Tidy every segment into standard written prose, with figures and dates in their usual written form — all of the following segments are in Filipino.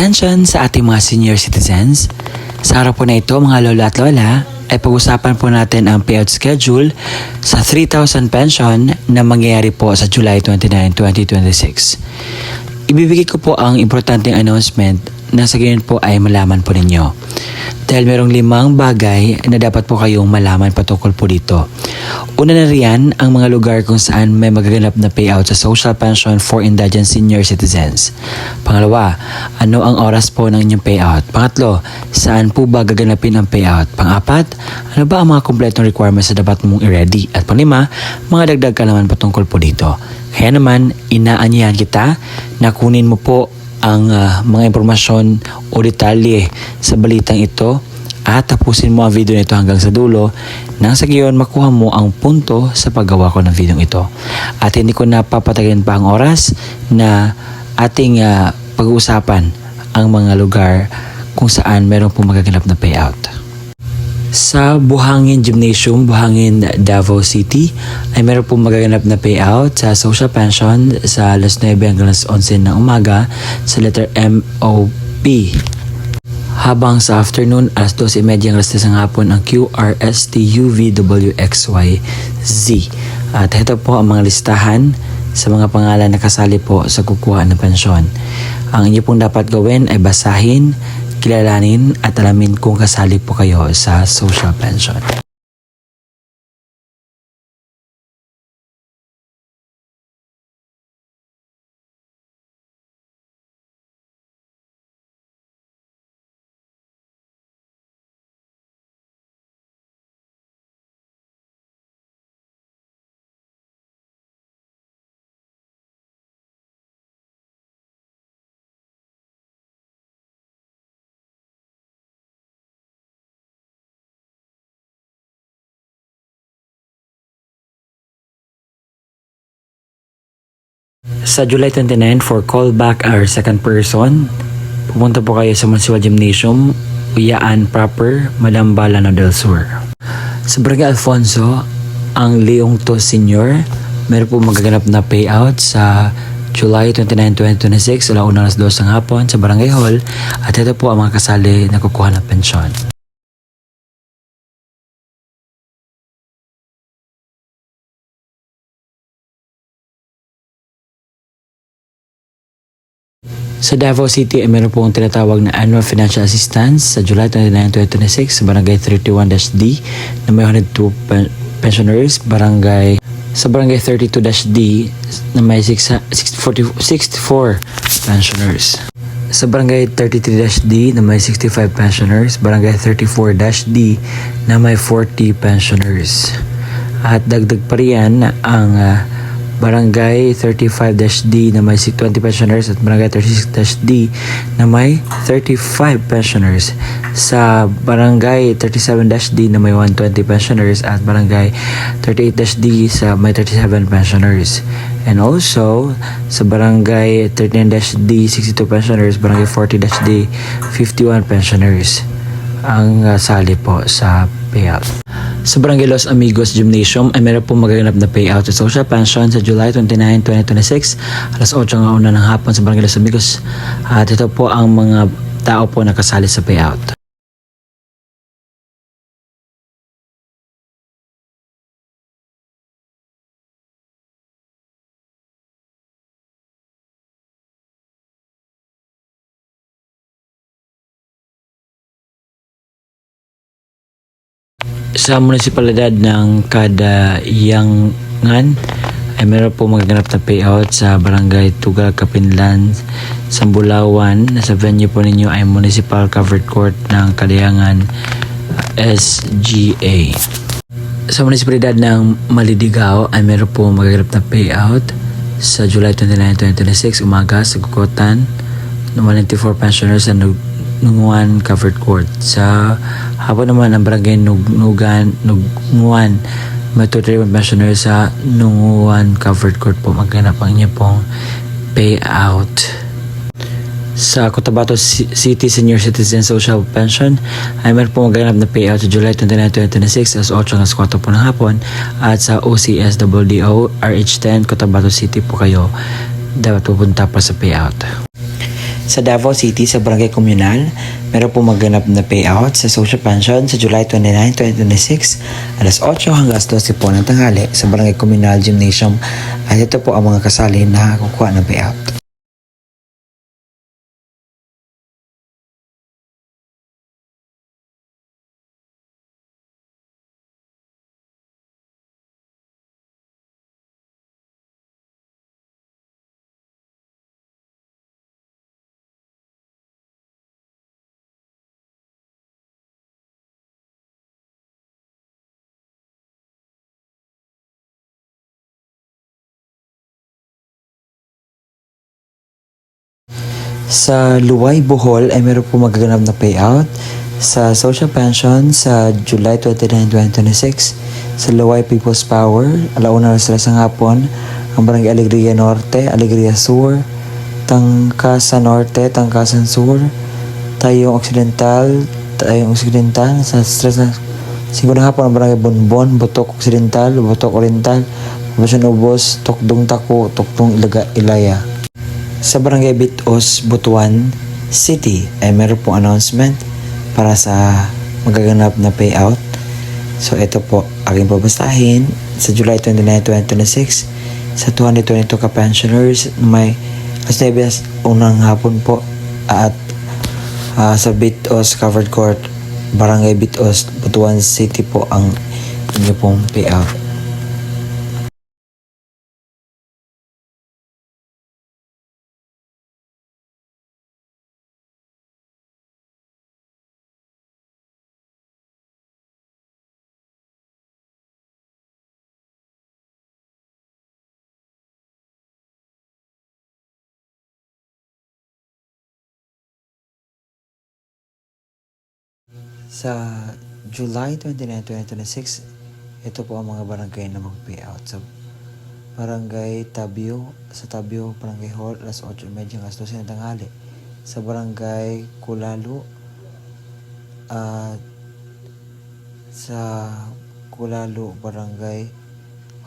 Attention sa ating mga senior citizens. Sa araw po na ito mga lola at lola, ay pag-usapan po natin ang payout schedule sa 3,000 pension na mangyayari po sa July 29, 2026. Ibibigay ko po ang importanteng announcement na sa ganyan po ay malaman po ninyo. Dahil merong 5 bagay na dapat po kayong malaman patungkol po dito. Una na riyan ang mga lugar kung saan may magaganap na payout sa social pension for indigent senior citizens. Pangalawa, ano ang oras po ng inyong payout? Pangatlo, saan po ba gaganapin ang payout? Pang-apat, ano ba ang mga kompletong requirements na dapat mong i-ready? At pang-5, mga dagdag kalaman patungkol po dito. Kaya naman, inaanyahan kita na kunin mo po ang mga impormasyon o detalye sa balitang ito at tapusin mo ang video nito hanggang sa dulo nang sa gayon makuha mo ang punto sa paggawa ko ng video ito. At hindi ko napapatagalin pa ang oras na ating pag-uusapan ang mga lugar kung saan meron po magaganap na payout. Sa Buhangin Gymnasium, Buhangin, Davao City ay meron pong magaganap na payout sa social pension sa alas 9 hanggang alas 11 ng umaga sa letter MOP. Habang sa afternoon, alas 12:30 hanggang alas 3 ng hapon ang QRSTUVWXYZ. At ito po ang mga listahan sa mga pangalan na kasali po sa kukuha ng pensyon. Ang inyo pong dapat gawin ay basahin, kilalanin at alamin kung kasali po kayo sa social pension. Sa July 29 for callback or second person, pupunta po kayo sa Municipal Gymnasium, Uyaan Proper, Malambala del Sur. Sa Barangay Alfonso, ang Leong To Senior, meron po magaganap na payout sa July 29, 2026, alauna alas 2 ng hapon sa Barangay Hall at ito po ang mga kasali na kukuha ng pensyon. Sa Davao City ay meron pong tinatawag na Annual Financial Assistance sa July 29, 2026 sa Barangay 31-D na may 102 pensioners, sa Barangay 32-D na may 64 pensioners. Sa Barangay 33-D na may 65 pensioners, Barangay 34-D na may 40 pensioners. At dagdag pa riyan ang Barangay 35-D na may 20 pensioners at Barangay 36-D na may 35 pensioners. Sa Barangay 37-D na may 120 pensioners at Barangay 38-D sa may 37 pensioners. And also, sa Barangay 39-D, 62 pensioners, Barangay 40-D, 51 pensioners ang sali po sa payout. Sa Barangay Los Amigos Gymnasium ay meron pong magaganap na payout sa social pension sa July 29, 2026 alas 8 ng una ng hapon sa Barangay Los Amigos at ito po ang mga tao po nakasali sa payout. Sa munisipalidad ng Cadayangan ay meron po magaganap na payout sa Barangay Tugal, Kapinlan, Sambulawan. Sa venue po ninyo ay Municipal Covered Court ng Cadayangan SGA. Sa munisipalidad ng Malidigao ay meron po magaganap na payout sa July 29, 2026 umaga sa Gukotan ng 194 pensioners sa Nunguan Covered Court. Sa hapon naman ang Barangay Nunguan may 231 pensioners sa Nunguan Covered Court po magganap ang inyo pong payout. Sa Cotabato City Senior Citizen Social Pension ay meron po magganap na payout sa July 29, 2026 alas 8 hanggang 4 po ng hapon at sa OCSWDO RH10 Cotabato City po kayo dapat pupunta pa sa payout. Sa Davao City, sa Barangay Komunal, meron po maganap na payout sa social pension sa July 29, 2026, alas 8 hanggang alas 12 po ng tanghali sa Barangay Komunal Gymnasium at ito po ang mga kasali na kukuha ng payout. Sa Luway, Bohol ay meron po magaganap na payout sa social pension sa July 29, 2026 sa Luway People's Power, alauna alas 3 ng hapon, ang Barangay Alegria Norte, Alegria Sur, Tangkasan Norte, Tangkasan Sur, Tayong Occidental, sa 5 ng hapon ang Barangay Bonbon, Botok Occidental, Botok Oriental, Poblacion Ubos, Tokdong Tako, Tokdong Ilaya. Sa Barangay Bitos, Butuan City ay meron pong announcement para sa magaganap na payout. So ito po aking babasahin sa July 29, 2026 sa 222 ka-pensioners may alas 9 unang hapon po at sa Bitos Covered Court, Barangay Bitos, Butuan City po ang inyo pong payout. Sa July 29, 2026, ito po ang mga barangay na mag-payout. Sa Barangay Tabio, sa Tabio Barangay Hall, alas 8:30 hanggang alas 12 ng tanghali. Sa Barangay Kulalo, at sa Kulalo Barangay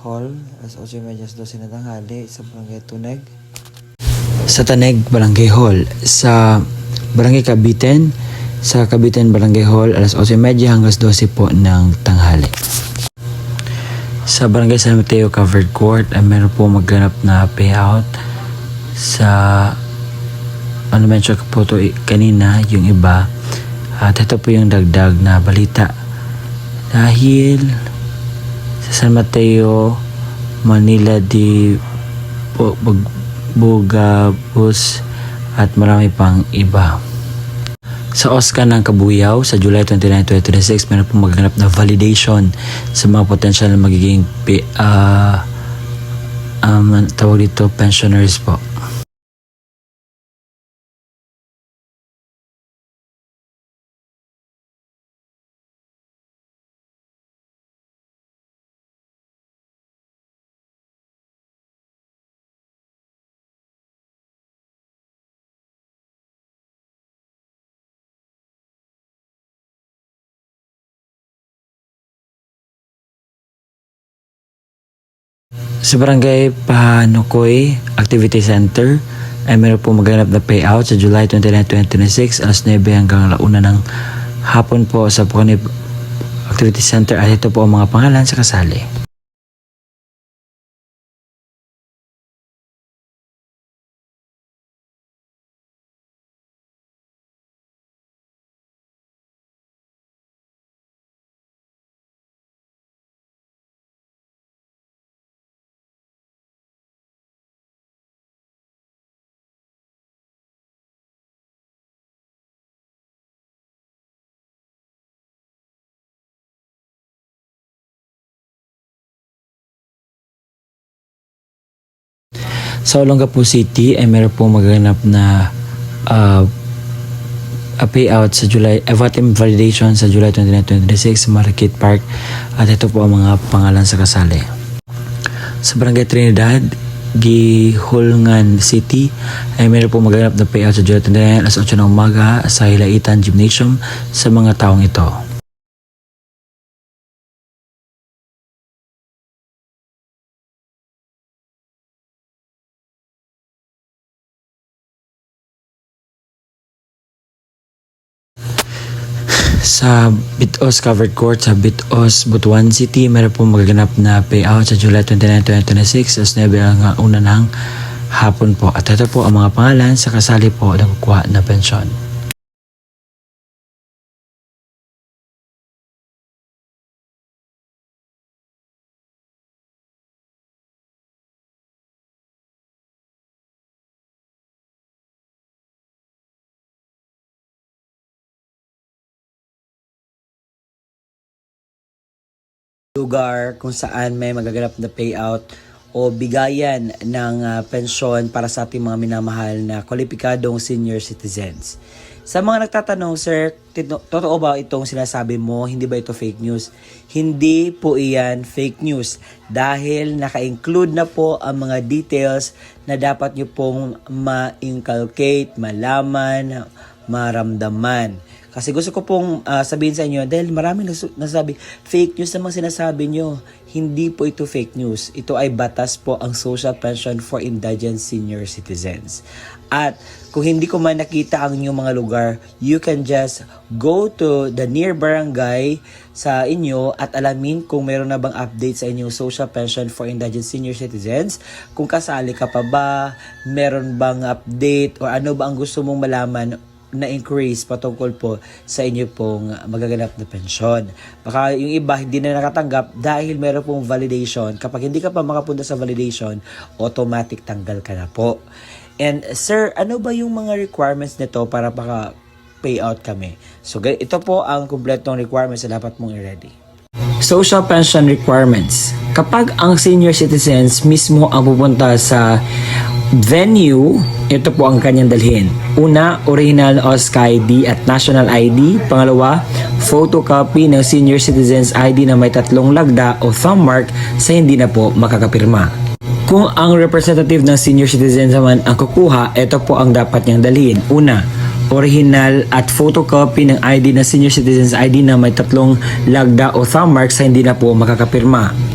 Hall, alas 8:30 hanggang 12 ng tanghali. Sa Barangay Tuneg, sa Taneg Barangay Hall. Sa Barangay Kabiten, sa Kabiten Barangay Hall, alas 8:30 hanggang 12 po ng tanghali. Sa Barangay San Mateo Covered Court ay meron po magganap na payout sa mention ko po ito kanina yung iba at ito po yung dagdag na balita dahil sa San Mateo, Manila di Bugabus at marami pang iba. Sa Oscar ng Kabuyaw, sa July 29, 2026, meron pong magaganap na validation sa mga potential na magiging tawag dito, pensioners po. Sa Barangay Pahanukoy Activity Center ay meron po maganap na payout sa July 29, 2026 alas 9 hanggang 1 ng hapon po sa Pahanukoy Activity Center at ito po ang mga pangalan sa kasali. Sa Olongapo City ay meron po magaganap na payout sa July, VATIM validation sa July 29, 2026 sa Market Park at ito po ang mga pangalan sa kasali. Sa Barangay Trinidad, Gihulngan City ay meron po magaganap na payout sa July 29 alas 8 ng umaga sa Hilaitan Gymnasium sa mga taong ito. Sa Bitos Covered Court sa Bitos, Butuan City, meron pong magaganap na payout sa July 29, 2026 as 9 ang una ng hapon po. At ito po ang mga pangalan sa kasali po na kukuha na pensyon. Lugar kung saan may magaganap na payout o bigayan ng pensyon para sa ating mga minamahal na kwalipikadong senior citizens. Sa mga nagtatanong, sir, totoo ba itong sinasabi mo? Hindi ba ito fake news? Hindi po iyan fake news dahil naka-include na po ang mga details na dapat nyo pong ma-inculcate, malaman, maramdaman. Kasi gusto ko pong sabihin sa inyo, dahil maraming nasabi, fake news naman sinasabi nyo. Hindi po ito fake news. Ito ay batas po ang Social Pension for Indigent Senior Citizens. At kung hindi ko man nakita ang inyong mga lugar, you can just go to the near barangay sa inyo at alamin kung meron na bang update sa inyong Social Pension for Indigent Senior Citizens. Kung kasali ka pa ba, meron bang update o ano ba ang gusto mong malaman na increase patungkol po sa inyo pong magaganap na pensyon. Baka yung iba hindi na nakatanggap dahil meron pong validation. Kapag hindi ka pa makapunta sa validation, automatic tanggal ka na po. And sir, ano ba yung mga requirements nito para baka payout kami? So ito po ang kumpletong requirements na dapat mong i-ready. Social pension requirements. Kapag ang senior citizens mismo ang pupunta sa venue, ito po ang kanyang dalhin. Una, original OSCA ID at national ID. Pangalawa, photocopy ng senior citizens ID na may 3 lagda o thumb mark sa hindi na po makakapirma. Kung ang representative ng senior citizens naman ang kukuha, ito po ang dapat niyang dalhin. Una, original at photocopy ng ID ng senior citizens ID na may 3 lagda o thumb mark sa hindi na po makakapirma.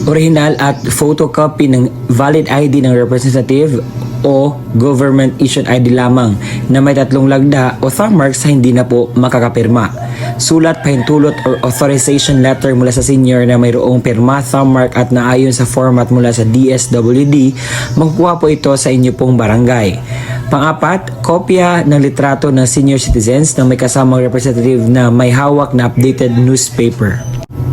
Original at photocopy ng valid ID ng representative o government issued ID lamang na may 3 lagda o thumb mark sa hindi na po makakapirma. Sulat, pahintulot or authorization letter mula sa senior na mayroong pirma, thumb mark at naayon sa format mula sa DSWD, magkuha po ito sa inyo pong barangay. Pang-apat, kopya ng litrato ng senior citizens na may kasamang representative na may hawak na updated newspaper.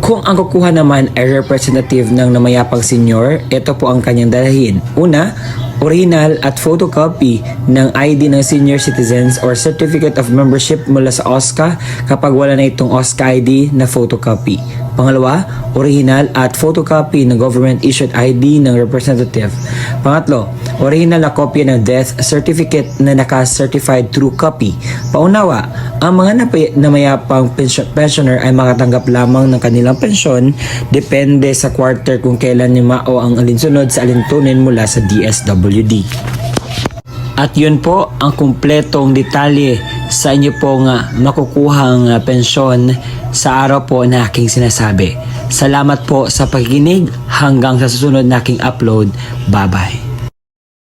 Kung ang kukuha naman ay representative ng namayapang senior, ito po ang kanyang dalhin. Una, original at photocopy ng ID ng senior citizens or certificate of membership mula sa OSCA kapag wala na itong OSCA ID na photocopy. Pangalawa, original at photocopy ng government issued ID ng representative. Pangatlo, original na kopya ng death certificate na naka-certified true copy. Paunawa, ang mga namayapang pensioner ay makatanggap lamang ng kanilang pensyon depende sa quarter kung kailan nimao ang alinsunod sa alintunin mula sa DSWD. At yun po ang kumpletong detalye sa inyo pong makukuhang pensyon sa araw po na aking sinasabi. Salamat po sa pakikinig hanggang sa susunod na aking upload. Bye-bye.